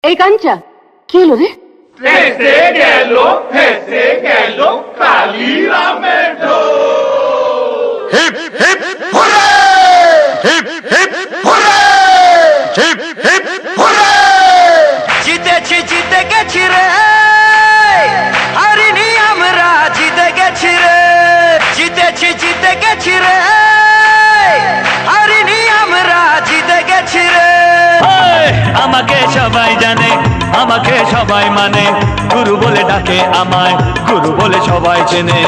এই কাঞ্চা কি হলো রে? হেসে গেল কালিরামের ঢোল। Hip hip hurray, hip hip hurray, hip hip hurray. জিতেছি, জিতে গেছি রে, হারিনি আমরা, জিতে গেছি রে। জিতেছি, জিতে গেছি রে, হারিনি আমরা, জিতে গেছি রে। আমাকে সবাই জানে, আমাকে সবাই মানে, গুরু বলে ডাকে আমায়, গুরু বলে সবাই চেনে।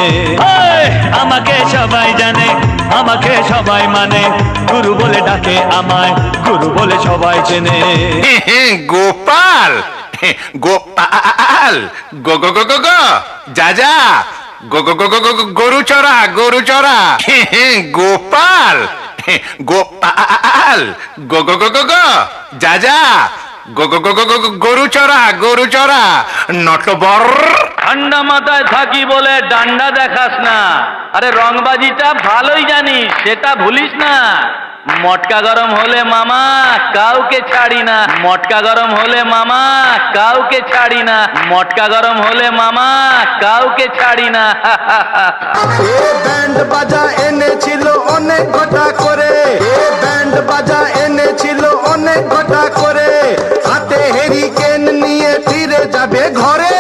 আমাকে সবাই জানে, আমাকে সবাই মানে, গুরু বলে ডাকে আমায়, গুরু বলে সবাই চেনে। গোপাল, গোপাল, গো গো গো গো গো, যা যা, গো গো গো গো গো, গরু চড়া, গরু চড়া। গোপাল, গোপাল, গো গো গো গো গো, যা যা, গো গো গো গো গো, গরু চড়া, গরু চড়া। নটবর। ঠান্ডা মাথায় থাকি বলে ডান্ডা দেখাস না, আরে রংবাজিটা ভালোই জানিস, সেটা ভুলিস না। মটকা গরম হলে মামা কাউকে ছাড়ি না, মটকা গরম হলে মামা কাউকে ছাড়ি না, মটকা গরম হলে মামা কাউকে ছাড়ি না। এ ব্যান্ড বাজা এনেছিল অনেক ঘটা করে, এ ব্যান্ড বাজা এনেছিল অনেক ঘটা করে, হাতে হেরিকেন নিয়ে ফিরে যাবে ঘরে।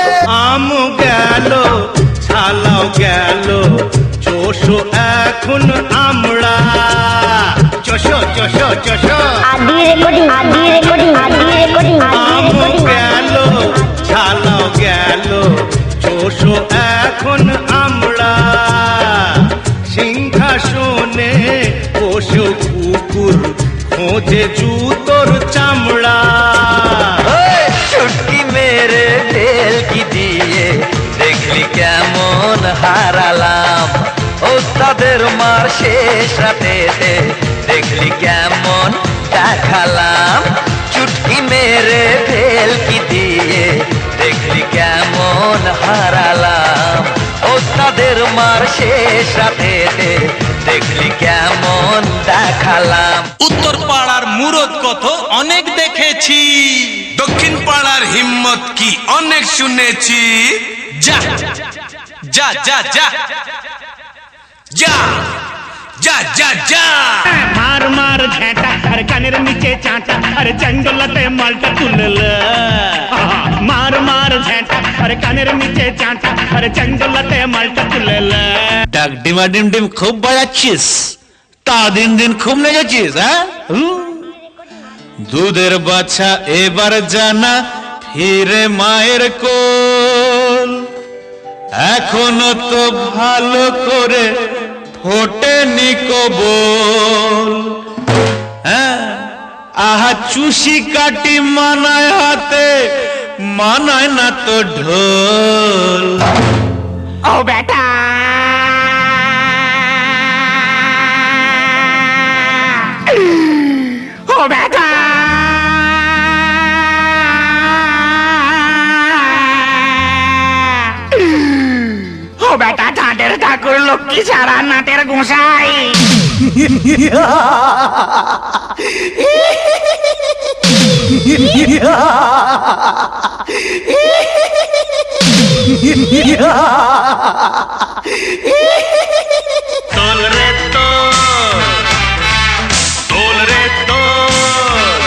আম গেল, ছালাও গেল, চোষো এখন আমরা। চোষো চোষো চোষো। আম গেল, ছালাও গেল, চোষো এখন আমরা। সিংহাসনে বসে কুকুর খোঁজে জুতোর চামড়া। চুটকি মেরে তেল কি দিয়ে দেখলি কেমন হারালাম, ওস্তাদের মার শেষ রাতেতে দেখলি কেমন দেখালাম। চুটকি মেরে তেল কি দিয়ে দেখলি কেমন হারালাম, ওস্তাদের মার শেষ রাতেতে দেখলি কেমন দেখালাম। উত্তর পাড়ার মুরদ কত অনেক দেখেছি, দক্ষিণ পাড়ার হিম্মত কি অনেক শুনেছি। যা যা যা যা যা যা যা যা। মার মার ঝেঁটা আর কানের নিচে চাঁটা, আর জঙ্গলতে মালটা তুলল। মার মার ঝেঁটা আর কানের নিচে চাঁটা, আর জঙ্গলতে মালটা তুলল। ডাক ডিমা ডিম ডিম খুব বাজাচ্ছিস, তা দিন দিন খুব নেচেছিস। হ্যাঁ, দুধের বাচ্চা এবার জানা ফিরে মায়ের কোল, এখনো তো ভালো করে ফোটেনি কবল। হ্যাঁ, আহা চুষি কাটি মানায় হাতে, মানায় না তো ঢোল। ও বেটা, ও বেটা, ও বেটা, ঠাটের ঠাকুর লক্ষ্মী ছাড়া নাটের গোসাই। তোল রে তোল, তোল রে তোল,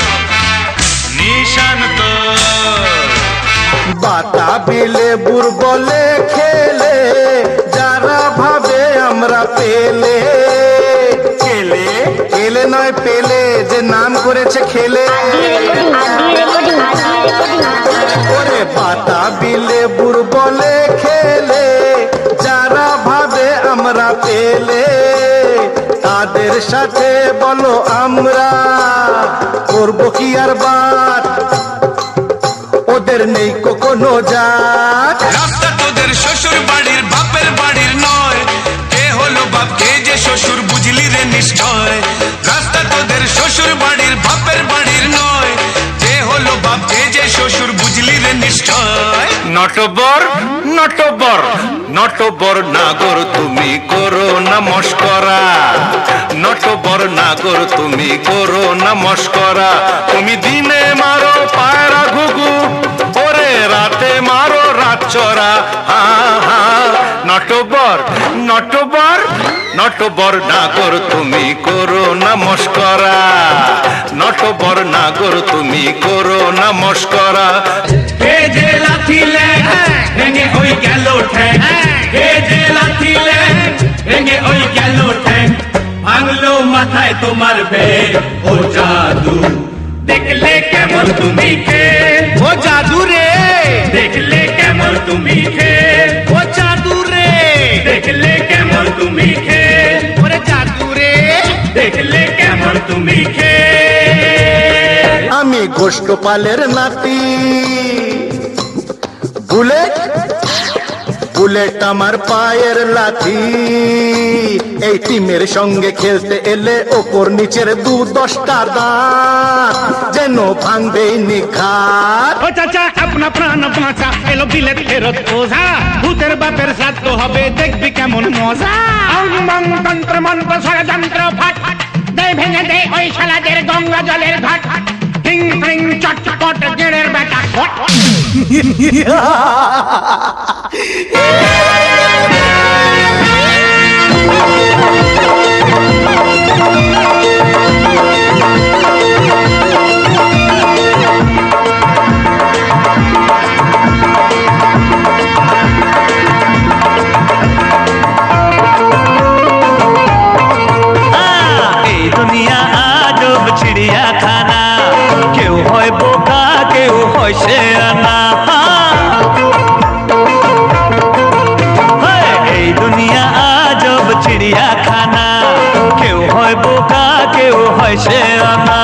নিশান তোল। বাতাবি লেবুর বলে খেলে, যারা ভাবে আমরা পেলে। খেলে খেলে নয় পেলে, যে নাম করেছে খেলে। ওরে বাতাবি লেবুর বলে খেলে, যারা ভাবে আমরা পেলে, তাদের সাথে বলো আমরা করবো কি আর বাত, ওদের নেই কোনো জাত। রাস্তা তোদের শ্বশুর বাড়ির বাপের বাড়ির নয়, কে হলো বাপ কে যে শ্বশুর বুঝলি রে নিশ্চয়। রাস্তা তোদের শ্বশুর বাড়ির বাপের বাড়ির নয়, কে হলো বাপ কে যে শ্বশুর বুঝলি রে নিশ্চয়। নটবর, নটবর, নটবর নাগর তুমি করো না মস্করা। নটবর নাগর তুমি করো না মস্করা। তুমি দিনে মারো পায়রা ঘুঘু, নটবর নটবর নটবর নাগর তুমি করো না মস্করা, নটবর নাগর তুমি করো না মস্করা। এ যে লাথিলে ভেঙে ওই গেল ঠ্যাং, এ যে লাথিলে ভেঙে ওই গেল ঠ্যাং, ভাঙলো মাথায় তোমার বেগ ও জাদু, দেখলে কেমন তুমি কে ও জাদু রে, দেখলে কেমন তুমি কে ও জাদু রে, দেখলে কেমন তুমি কে ওরে জাদু রে, দেখলে কেমন তুমি কে। আমি গোষ্ঠপালের নাতি, বুলেট বুলেট আমার পায়ের লাথি, এই টিমের সঙ্গে খেলতে এলে ওপর নিচের 2-10টা দাঁত যেন ভাঙবেই নিখাত। ও চাচা আপনা প্রাণ বাঁচা, এলো বিলেত ফেরত ওঝা, ভূতের বাপের শ্রাদ্ধ হবে দেখবি কেমন মজা। অং মং তন্ত্র মন্ত্র ষড়যন্ত্র ফাট, দে ভেঙে দে ওই শালাদের গঙ্গা জলের ঘাট, টিং টিং চটপট গেড়ের বেটা ঘট। এই দুনিয়া আজব চিড়িয়াখানা, কেউ হয় বোকা কেউ হয় শেয়ানা। এই দুনিয়া আজব চিড়িয়াখানা, কেউ হয় বোকা কেউ হয় শেয়ানা।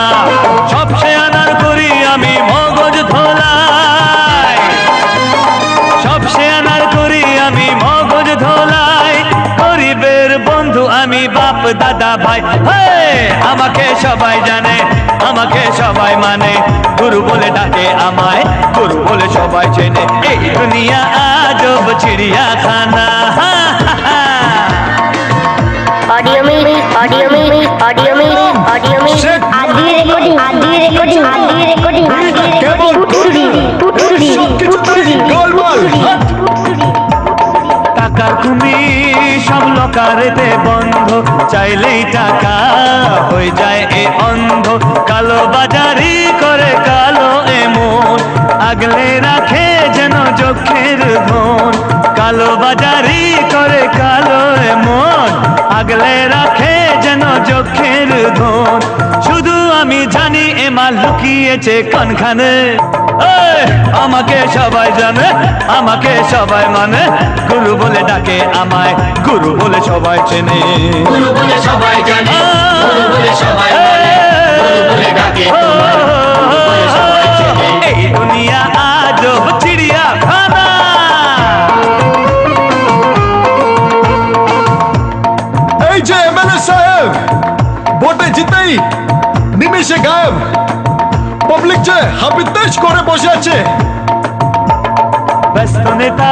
সব শেয়ানার করি আমি মগজ ধোলাই, সব শেয়ানার করি আমি মগজ ধোলাই, গরিবের বন্ধু আমি বাপ দাদা ভাই। আমাকে সবাই জানে আমাকে সবাই মানে, গুরু বলে ডাকে আমায় গুরু বলে সবাই চেনে। এই দুনিয়া আজব চিড়িয়াখানা। ऑडियो में आधी रिकॉर्डिंग টাকার কুমির সব লোকারেতে বন্ধ, চাইলেই টাকা হয়ে যায় এ অন্ধ। কালো বাজারি করে কালো এমন, আগলে রাখে যেন চোখের ধন। কালো বাজারি করে কালো এমন, আগলে রাখে যেন চোখের ধন। শুধু আমি জানি এ মাল লুকিয়েছে কোনখানে। আমাকে সবাই জানে আমাকে সবাই মানে, গুরু বলে ডাকে আমায় গুরু বলে সবাই চেনে। গুরু বলে সবাই জানে গুরু বলে সবাই মানে, গুরু বলে ডাকে তোমায় গুরু বলে সবাই চেনে। এই দুনিয়া আজব চিড়িয়াখানা। এই যে এমএলএ সাহেব ভোটে জিতেই নিমেষে গায়েব, পাবলিক যে হাবিতেশ করে বসে আছে। ব্যস্ত নেতা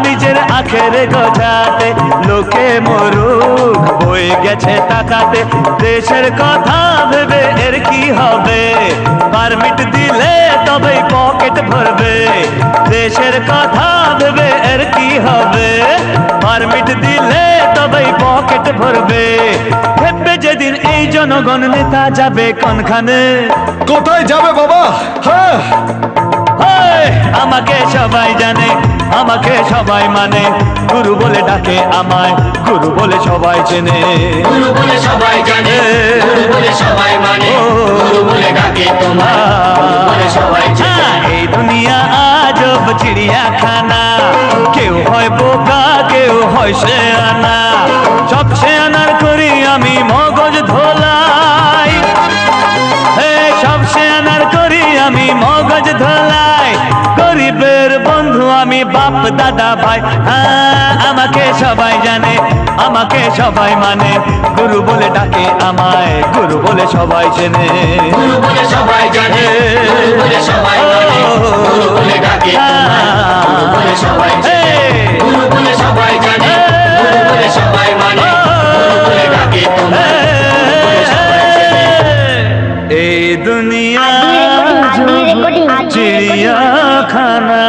নিজের আখের গোছাতে, লোকে মরুক বয়ে গেছে টাকাতে। দেশের কথা ভেবে এর কি হবে, পারমিট দিলে তবেই পকেট ভরবে। দেশের কথা ভেবে এর কি হবে, পারমিট দিলে তবেই পকেট ভরবে। ভেবে যেদিন এই জনগণ নেতা যাবে কোনখানে। কোথায় যাবে বাবা? হ্যাঁ আমাকে সবাই জানে আমাকে সবাই মানে, গুরু বলে ডাকে আমায় গুরু বলে সবাই চেনে। গুরু বলে সবাই জানে গুরু বলে সবাই মানে, গুরু বলে ডাকে তোমায় গুরু বলে সবাই চেনে। এই দুনিয়া আজব চিড়িয়াখানা, কেউ হয় বোকা কেউ হয় শেয়ানা। সব শেয়ানার করি আমি মগজ ধোলাই, সব শেয়ানার করি আমি মগজ ধোলাই। গরিবের বন্ধু আমি বাপ দাদা ভাই। আমাকে সবাই জানে আমাকে সবাই মানে, গুরু বলে ডাকে আমায় গুরু বলে সবাই চেনে। গুরু বলে সবাই জানে গুরু বলে সবাই মানে, গুরু বলে ডাকে গুরু বলে সবাই চেনে। গুরু বলে সবাই জানে গুরু বলে সবাই মানে, গুরু বলে ডাকে এই দুনিয়া চিড়িয়াখানা।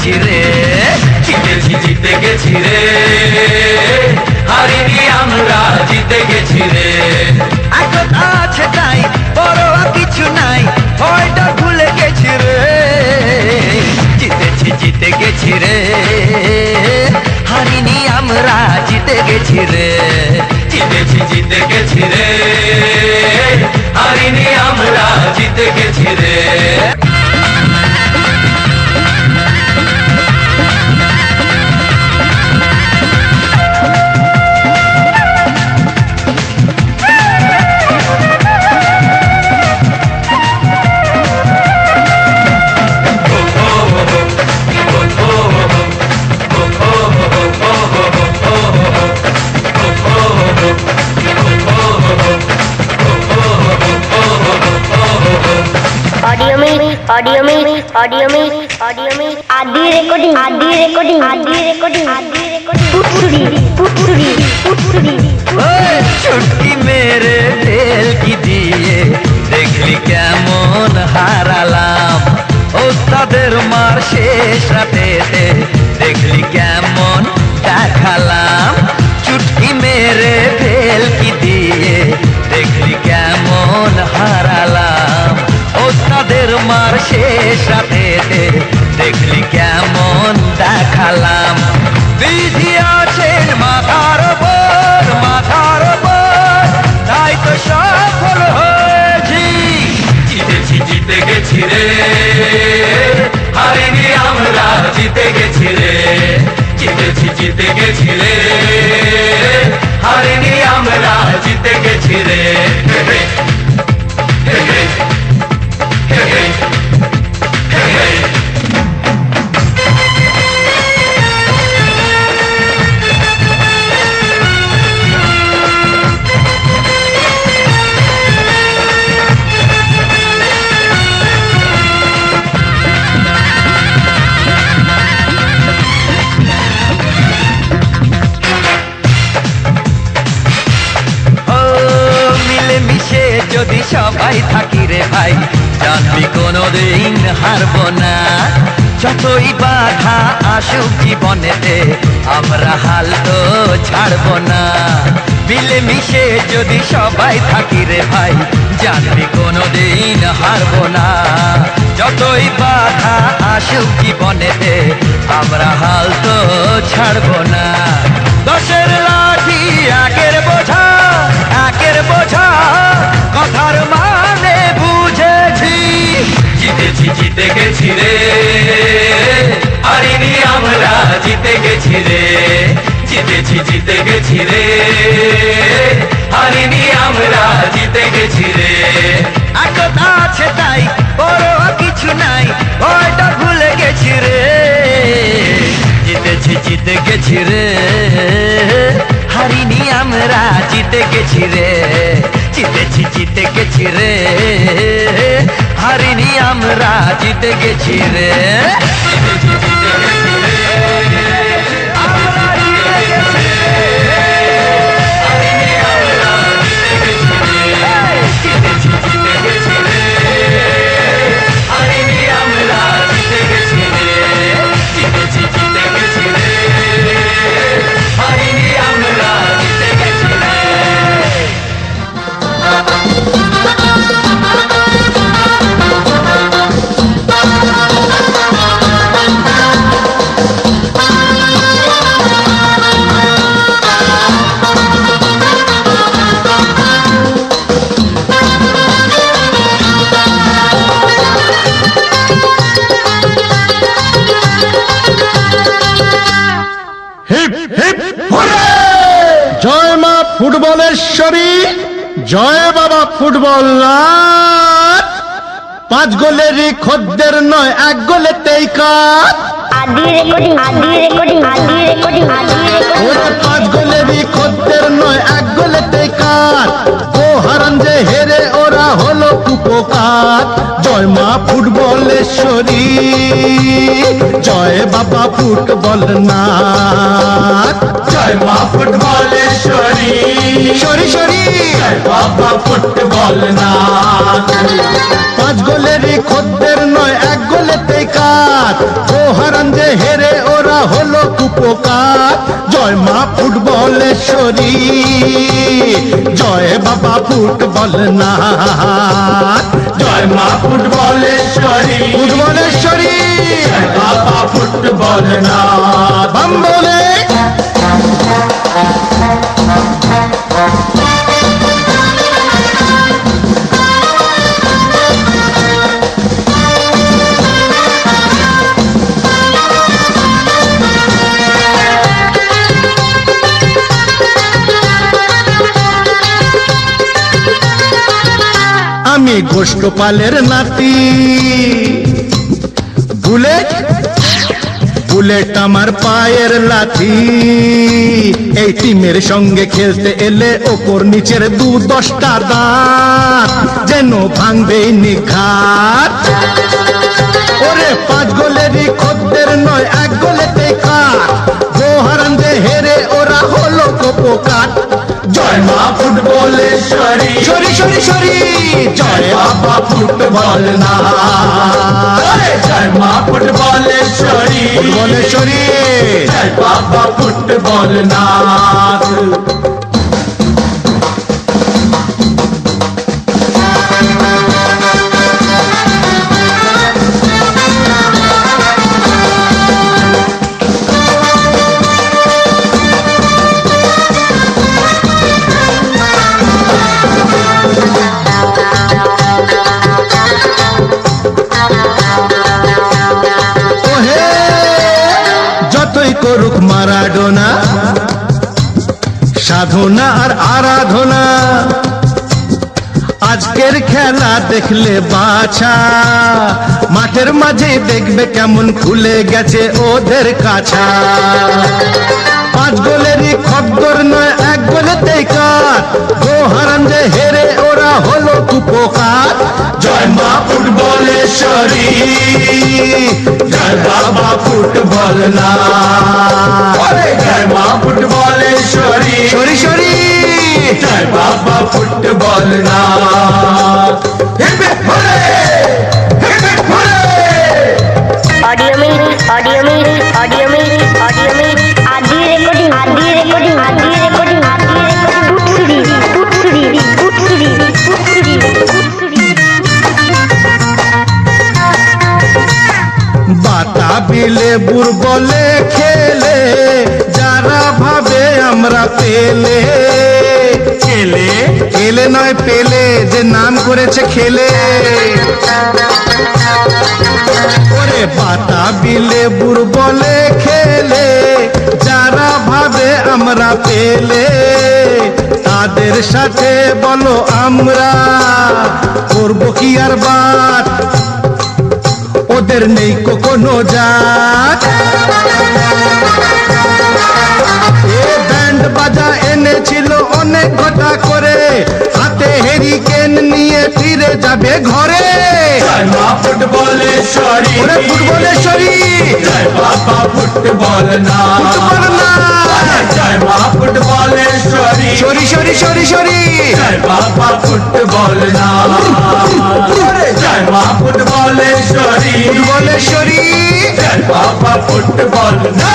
গেছি রে, জিতেছি জিতে গেছি রে, হারিনি আমরা জিতে গেছি রে। এখন আছে তাই বড় কিছু নাই, ভয়টা ভুলে গেছি রে, জিতেছি জিতে গেছি রে, হারিনি আমরা জিতে গেছি রে, জিতেছি জিতে গেছি রে, হারিনি আমরা জিতে গেছি রে। ऑडियो में आदि रिकॉर्डिंग पुटपुरी छुटकी मेरे दिल की दिए देखली কেমন হারালাম, ওস্তাদের মার শেষ রাতেতে দেখলি কেমন দেখালাম, চুটকি মেরে দিল কি দিয়ে দেখলি কেমন হারালাম, ওস্তাদের মার শেষ রাতেতে দেখলি কেমন দেখালাম। বিধি আছেন মাথার ওপর, তাই তো সফল হয়েছি, জিতেছি জিতে গেছি রে, হারিনি আমরা জিতে গেছি রে, জিতেছি জিতে গেছি রে, হারিনি আমরা জিতে গেছি রে। যদি সবাই থাকি রে ভাই, জানবি কোনোদিন হারবো না, যতই বাধা আসুক জীবনেতে আমরা হাল তো ছাড়বো না। মিলে মিশে যদি সবাই থাকি রে ভাই, জানবি কোনোদিন হারবো না, যতই বাধা আসুক জীবনেতে আমরা হাল তো ছাড়বো না। দশের লাঠি একের বোঝা কথার মানে বুঝেছি, জিতেছি জিতে গেছি রে, হারিনি আমরা জিতে গেছি রে, জিতেছি জিতে গেছি রে, হারিনি আমরা জিতে গেছি রে। এখন আছে তাই বড় কিছু নাই, ভয়টা ভুলে গেছি রে, জিতেছি জিতে গেছি রে, হারিনি আমরা জিতে গেছি রে, জিতেছি জিতে গেছি রে, হারিনি আমরা জিতে গেছি রে, জিতেছি জিতে গেছি রে, আমরা জিতে গেছি রে, হারিনি আমরা জিতে গেছি রে, জিতেছি জিতে গেছি রে, হারিনি আমরা জিতে গেছি রে, জিতেছি জিতে গেছি রে, হারিনি আমরা জিতে গেছি রে। জয় মা ফুটবলেশ্বরী, জয় বাবা ফুটবল নাথ, 5 গোলেরই খদ্দের নয় 1 গোলেতেই কাত, आदि रिकॉर्डिंग 5 গোলেরই খদ্দের নয় 1 গোলেতেই কাত, ও হারান যে হেরে ওরা হলো কুপোকাত। জয় মা ফুটবলেশ্বরী, জয় বাবা ফুটবল নাথ, জয় মা ফুটবলেশ্বরী, সরি সরি, জয় বাবা ফুটবল নাথ। 5 গোলেরই খদ্দের নয় 1 গোলেতেই কাত, ও হারান যে উপকার। জয় মা ফুটবলেশ্বরী, জয় বাবা ফুটবল না। জয় মা ফুটবলেশ্বরী, ফুটবলেশ্বরী, জয় বাবা ফুটবল না। বাম বলে আমি গোষ্ঠপালের নাতি। বুলেট বুলেট আমার পায়ের লাথি। এই টিমের সঙ্গে খেলতে এলে ওপর নিচের 2-10টা দাঁত যেন ভাঙবেই নিঘাত। ওরে 5 গোলেরই খদ্দের নয়, 1 গোলেতে কাট। গোহারান যে হেরে ওরা হলো কোপকাট। জয় মা ফুটবলেশ্বরী, সরি সরি সরি, জয় বাবা ফুটবল না। জয় মা ফুটবলেশ্বরী, ফুটবলেশ্বরী, জয় বাবা ফুটবল না। করুক মারাডোনা সাধনা আর আরাধনা। আজকের খেলা দেখলে বাছা, মাঠের মাঝে দেখবে কেমন খুলে গেছে ওদের কাছা। 5 গোলেরই খদ্দর নয়, 1 গোলেতেই কাট। গোহারান যে হেরে ওরা হলো কুপোকার। জয় মা ফুটবলেশ্বরী, জয় বাবা ফুটবল না। জয় মা ফুটবলেশ্বরী, সরি সরি, জয় বাবা ফুটবল না। ऑडियो में ऑडियो में ऑडियो में ऑडियो में आदि रिकॉर्डिंग आदि रिकॉर्डिंग आदि रिकॉर्डिंग आदि रिकॉर्डिंग पुटसुरी पुटसुरी पुटसुरी पुटसुरी বাতাবিলে বুর বলে খেলে যারা ভাবে আমরা পেলে। খেলে খেলে নয় পেলে, যে নাম করেছে খেলে। ওরে বাতাবিলে বুর বলে খেলে যারা ভাবে আমরা পেলে। তাদের সাথে বলো আমরা করবো কি আর বাত, ওদের নেই কোনো জাত। এ ব্যান্ড বাজা এনেছিল অনেক ঘটা করে, হাতে হেরিকেন নিয়ে ফিরে যাবে ঘরে। জয় মা ফুটবলেশ্বরী, ওরে ফুটবলেশ্বরী, জয় বাবা ফুটবল না। ফুটবল না, জয় মা ফুটবলেশ্বরী, সরি সরি সরি সরি, জয় বাবা ফুটবল না। জয় মা ফুটবলেশ্বরী, ফুটবলেশ্বরী, জয় বাবা ফুটবল না।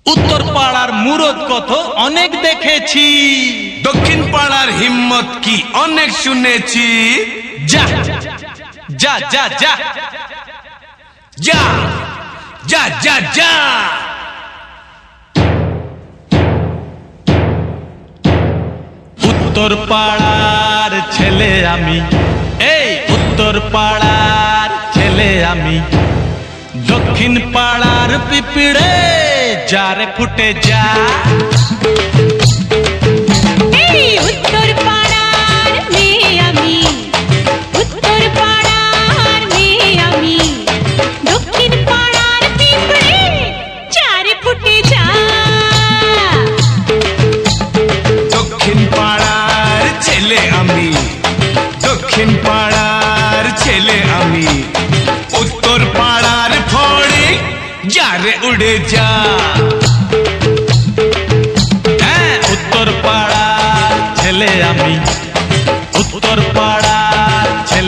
উত্তর পাড়ার মুরদ কত অনেক দেখেছি, দক্ষিণ পাড়ার হিম্মত কি অনেক শুনেছি। যা যা যা যা যা যা যা যা। উত্তর পাড়ার ছেলে আমি, এই উত্তর পাড়ার ছেলে আমি, দক্ষিণ পাড়ার পিঁপড়ে যারে ফুটে যা।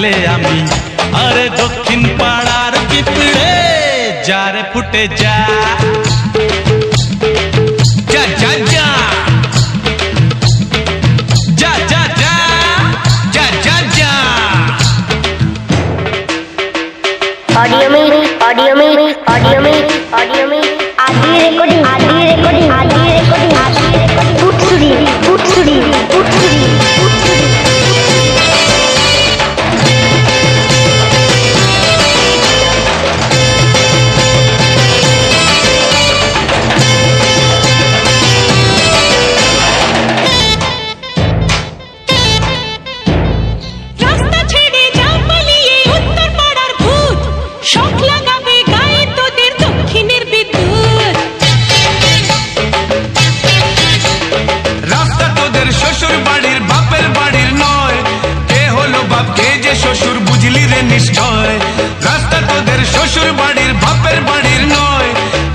ছেলে আমি, আরে দক্ষিণ পাড়ার পিঁপড়ে যারে ফুটে যা যা যা যা যা যা যা যা যা যা। ऑडियो में ऑडियो में ऑडियो में ऑडियो में आदि रिकॉर्डिंग आदि रिकॉर्डिंग आदि रिकॉर्डिंग आदि रिकॉर्डिंग पुटसुरी पुटसुरी पुटसुरी पुटसुरी। রাস্তা ছেড়ে যা পালিয়ে উত্তর পাড়ার ভূত, শখ লাগাবে গায়ে তোদের দক্ষিণের বিদ্যুৎ। রাস্তা তোদের শ্বশুর বাড়ির বাপের বাড়ির নয়, কে হলো বাপ কে যে শ্বশুর বুঝলি রে নিশ্চয়। রাস্তা তোদের শ্বশুর বাড়ির বাপের বাড়ির নয়,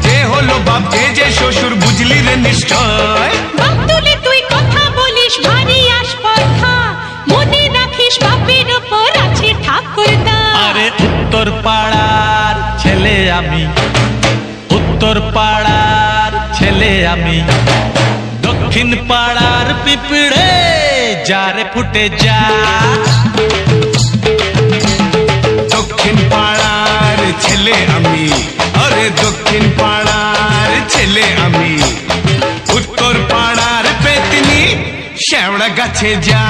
কে হলো বাপ কে যে শ্বশুর বুঝলি রে নিশ্চয়। বাপ তুলে তুই কথা বলিস ভারী আস্পর্ধা, মনে রাখিস বাপের ওপর আছে ঠাকুরদা। আরে উত্তর পাড়ার ছেলে আমি, উত্তর পাড়ার ছেলে আমি, দক্ষিণ পাড়ার পিঁপড়ে যারে ফুটে যা দক্ষিণ পাড়ার ছেলে আমি, আরে দক্ষিণ পাড়ার ছেলে আমি, উত্তর পাড়ার পেতনি শ্যাওড়া গাছে যা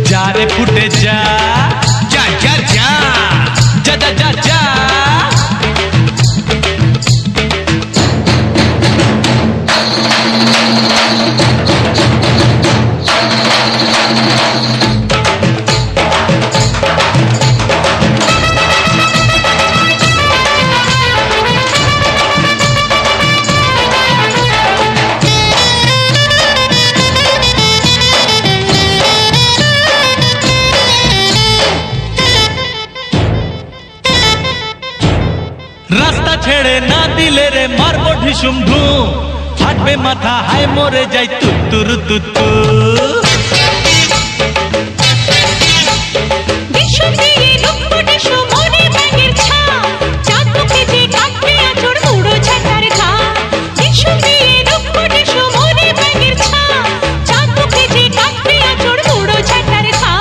যারে ফুটে যা যা যা যা। যা যা যা যা। রাস্তা ছেড়ে না দিলে রে মারবো ঢিসুম ঢুম, ফাটবে মাথা হায় মরে যাই তুত্তুর তুত্তু। বিশু দিয়ে লুকপুটেশু মনে ব্যাঙের ছা, চাঁদ মুখে যে কাঁপবে আঁচড় উড়ো ঝাঁটার ঘা। বিশু দিয়ে লুকপুটেশু মনে ব্যাঙের ছা, চাঁদ মুখে যে কাঁপবে আঁচড় উড়ো ঝাঁটার ঘা।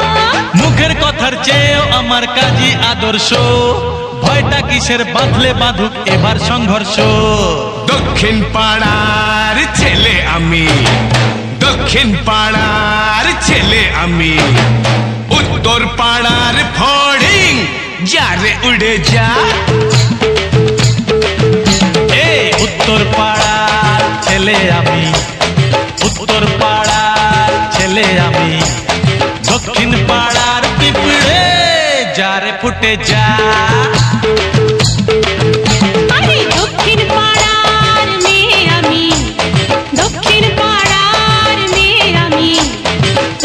মুখের কথার চেয়েও আমার কাজী আদর্শ, ভয়টা কিসের বাঁধলে বাঁধুক এবার সংঘর্ষ। দক্ষিণ পাড়ার ছেলে আমি, দক্ষিণ পাড়ার ছেলে আমি, উত্তর পাড়ার ফড়িং যারে উড়ে যা। এই উত্তর পাড়ার ছেলে আমি, উত্তর পাড়ার ছেলে আমি, দক্ষিণ পাড়ার পিঁপড়ে যারে ফুটে যা আরে দক্ষিণ পাড়ার মেয়ে আমি, দক্ষিণ পাড়ার মেয়ে আমি,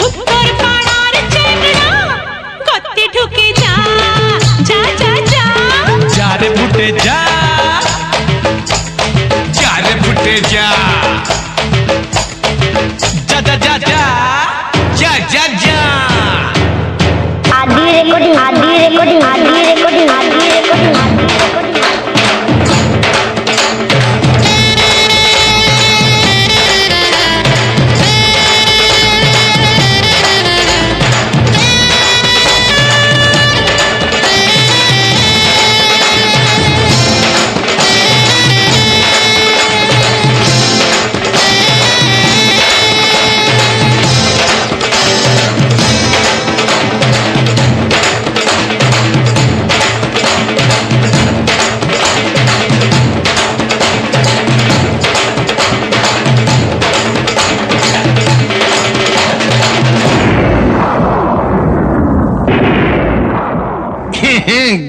উত্তর পাড়ার চেংড়া গর্তে ঢুকে যা যা যা যা। যারে ফুটে যা যারে ফুটে যা যা যা যা যা যা যা যা। आदि रिकॉर्डिंग आदि रिकॉर्डिंग आदि रिकॉर्डिंग आदि रिकॉर्डिंग आदि रिकॉर्डिंग।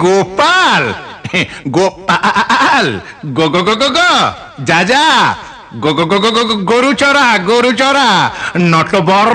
গোপাল গোপাল গো গো গো গো গো যা যা গো গো গো গো গো গরু চড়া নটবর।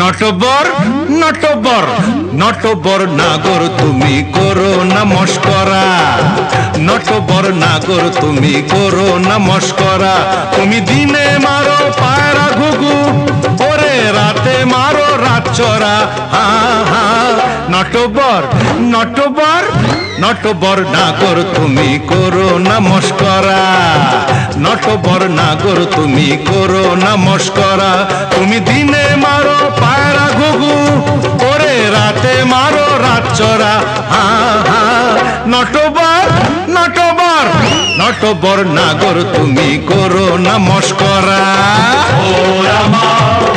নটবর নটবর নটবর নাগর তুমি করো না মস্করা, নটবর নাগর তুমি করো না মস্করা। তুমি দিনে মারো পায়রা ঘুঘু, ওরে রাতে মারো রাত চরা। হা হা নটবর নটবর নটবর নাগর তুমি করো না মস্করা, নটবর নাগর তুমি করো না মস্করা। তুমি দিনে মারো পায়রা ঘুঘু, ওরে রাতে মারো রাত চরা। হা হা নটবর নটবর নটবর নাগর তুমি করো না মস্করা। ও রামা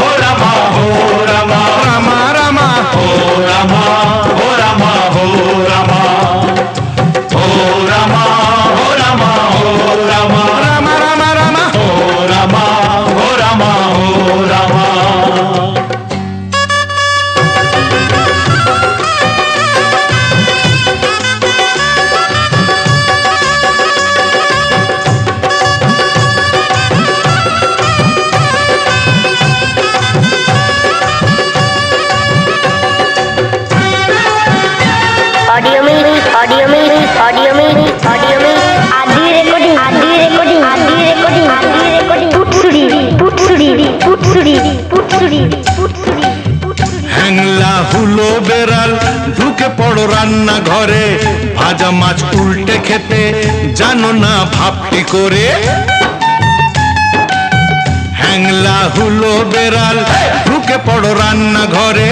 ও রামা ও রামা রামা রামা ও রামা ও রামা ও রামা ও রামা ও রামা ও রামা রামা রামা রামা ও রামা ও রামা ও রামা। ऑडियो में ऑडियो में ऑडियो में ऑडियो में आदि रिकॉर्डिंग आदि रिकॉर्डिंग आदि रिकॉर्डिंग आदि रिकॉर्डिंग पुटसुरी पुटसुरी पुटसुरी पुटसुरी पुटसुरी হ্যাংলা হুলো বেড়াল ঢুকে পড়ো রান্না ঘরে, ভাজা মাছ উল্টে খেতে জানো না ভাবটি করে। হ্যাংলা হুলো বেড়াল ঢুকে পড়ো রান্না ঘরে,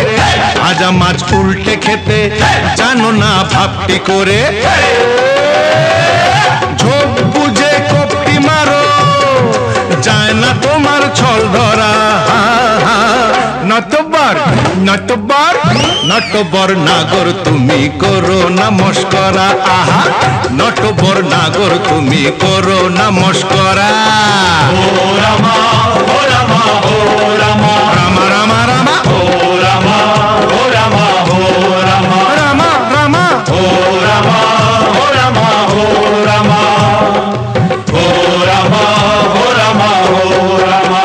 ভাজা মাছ উল্টে খেতে জানো না ভাবটি করে। ঝোপ বুঝে কপটি মারো, যায় না তোমার ছল ধরা। নটবর নটবর নটবর নাগর তুমি করো না মস্করা। আহা নটবর নাগর তুমি করো না মস্করা। ও রামা ও রামা ও রামা রামা রামা রামা ও রামা ও রামা ও রামা রামা রামা ও রামা ও রামা ও রামা ও রামা ও রামা ও রামা।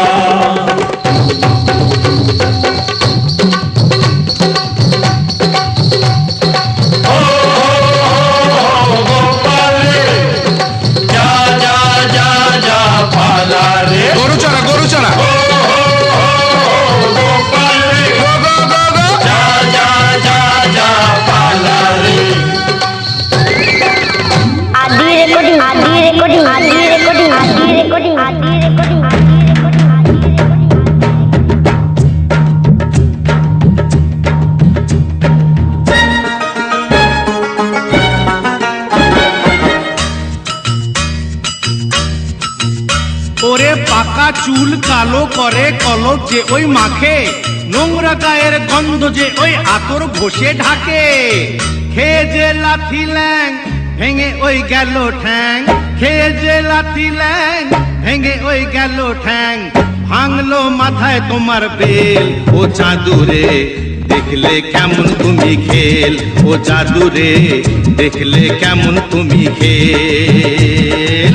যা যা যা যা পালা রে গরু চড়া গরু চড়া গোপাল রে গো গো গো গো যা যা যা যা পালা রে। आदि रिकॉर्डिंग आदि रिकॉर्डिंग आदि रिकॉर्डिंग आदि रिकॉर्डिंग आदि रिकॉर्डिंग ওরে পাকা চুল কালো করে কলক যে ওই মাখে, নোংরা গায়ের গন্ধ যে ওই আতর ঘষে ঢাকে। খেয়ে যে লাথি ল্যাং ভেঙে ওই গেল ঠ্যাং, খেয়ে যে লাথি ল্যাং ভেঙে ওই গেল ঠ্যাং। ভাঙলো মাথায় তোমার বেল ও চাঁদুরে, দেখলে কেমন তুমি খেল ও জাদুরে, দেখলে কেমন তুমি খেল,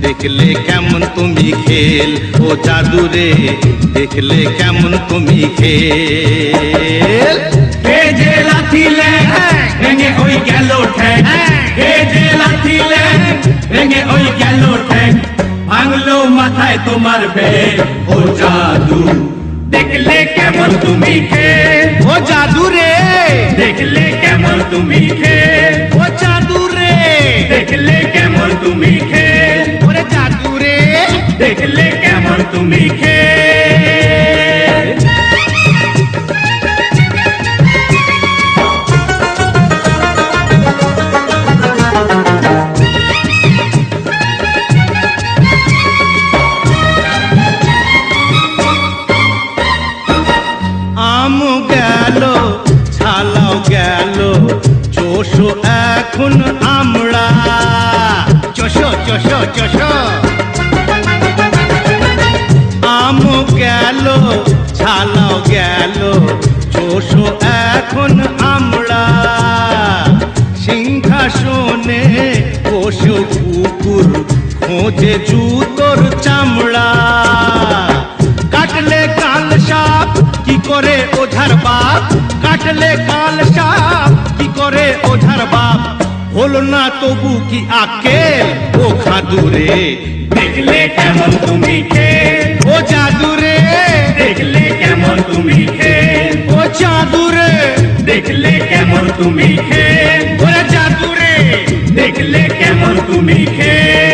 দেখলে কেমন তুমি খেল ও জাদুরে, দেখলে কেমন তুমি খেল। হে যে লাথি ল্যাং ভেঙে ওই গেল ঠ্যাং, হে যে লাথি ল্যাং ভেঙে ওই গেল ঠ্যাং। ভাঙলো মাথায় তোমার বেল ও জাদু, দেখলে কেমন তুমি খেল ও জাদুরে, দেখলে কেমন তুমি খেল ও জাদুরে, দেখলে কেমন তুমি খেল ওরে জাদুরে। দেখলে কেমন তুমি খেল। আম গেল ছালাও গেল, চোষো এখন আমরা, চোষো চোষো চোষো। আম গেল ছালাও গেল, চোষো এখন আমরা। সিংহাসনে বসে কুকুর খোঁজে জুতোর চামড়া, কাটলে কাল সাপ কি করে ও বাপ কাটলে কাল সাপ কি করে ওঝার বাপ হলো না তবু কি আকেল ও খাদুরে দেখলে কেমন তুমি খেল ও জাদুরে দেখলে কেমন তুমি খেল ও জাদুরে দেখলে কেমন তুমি খেল ওরে জাদুরে দেখলে কেমন তুমি খেল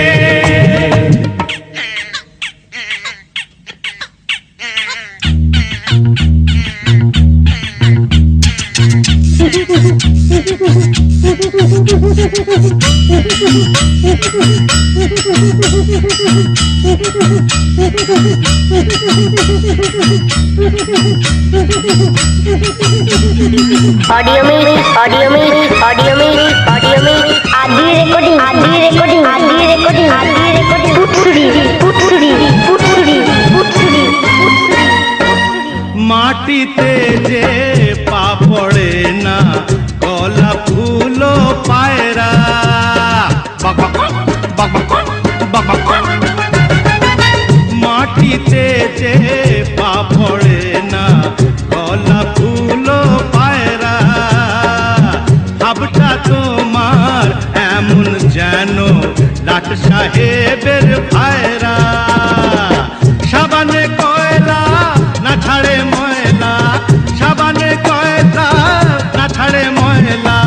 ऑडियो में ऑडियो में ऑडियो में ऑडियो में आदि रिकॉर्डिंग आदि रिकॉर्डिंग आदि रिकॉर्डिंग आदि रिकॉर्डिंग पुटसुरी पुटसुरी पुटसुरी पुटसुरी মাটিতে যে পা পড়ে না গলা ফুলো পায়রা মাটিতে যে পা পড়ে না গলা ফুলো পায়রা ভাবটা তোমার এমন যেন লাট সাহেবের ভাইরা সাবানে কয়লা না ছাড়ে ময়লা সাবানে কয়লা না ছাড়ে ময়লা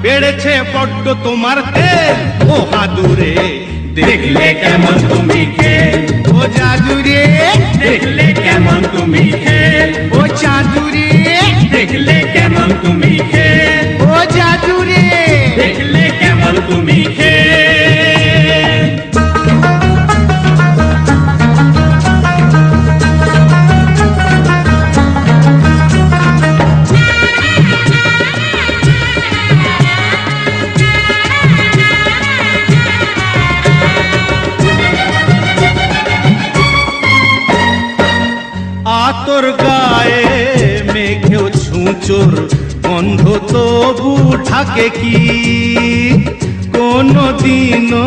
বেড়েছে বড্ড তোমার তেল ও হাদুরে দেখলে কেমন তুমি খেল ও জাদুরে দেখলে কেমন তুমি খেল ও চাঁদুরে দেখলে কেমন তুমি খেল ও জাদুরে দেখলে কেমন তুমি খেল আতর গায়ে মেঘেও ছুঁচোর গন্ধ তবু ঢাকে কি কোনদিনও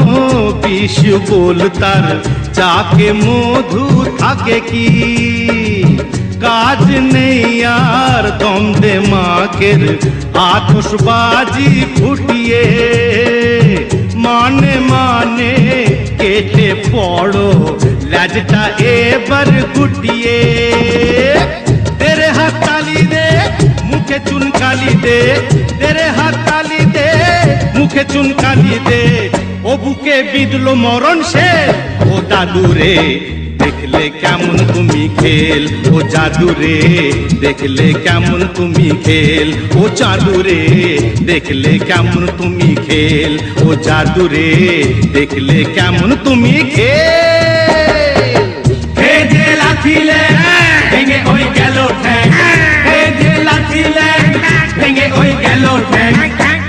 বিষ বল তার চাকে মধু থাকে কি কাজ নেই আর দ্বন্দ্বে মাকের আতশবাজি ফুটিয়ে মানে মানে কেটে পড়ো লাজটা এবার গুটিয়ে তেরে হাত তালি দে মুখে চুনকালি দে তেরে হাত তালি দে মুখে চুনকালি দে ও বুকে বিঁধলো মরণ সে ও দাদুরে দেখলে কেমন তুমি খেল ও জাদুরে দেখলে কেমন তুমি খেল ও জাদুরে দেখলে কেমন তুমি খেল ও জাদুরে দেখলে কেমন তুমি খেল হে যে লাথিলে ভেঙে ওই গেল ঠ্যাং হে যে লাথিলে ভেঙে ওই গেল ঠ্যাং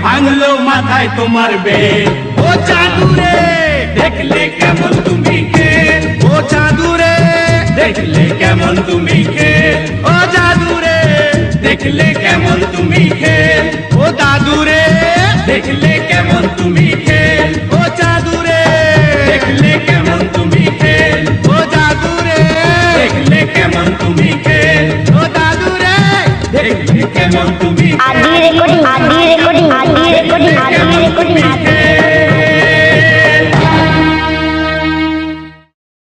ভাঙলো মাথায় তোমার বেল ও জাদুরে দেখলে কেমন তুমি খেল ও জাদুরে দেখলে কেমন তুমি খেল ও জাদুরে দেখলে কেমন তুমি খেল ও দাদুরে দেখলে কেমন তুমি খেল ও জাদুরে দেখলে কেমন তুমি খেল ও জাদুরে দেখলে কেমন তুমি খেল ও দাদুরে দেখলে কেমন তুমি आदि रिकॉर्डिंग आदि रिकॉर्डिंग आदि रिकॉर्डिंग आदि रिकॉर्डिंग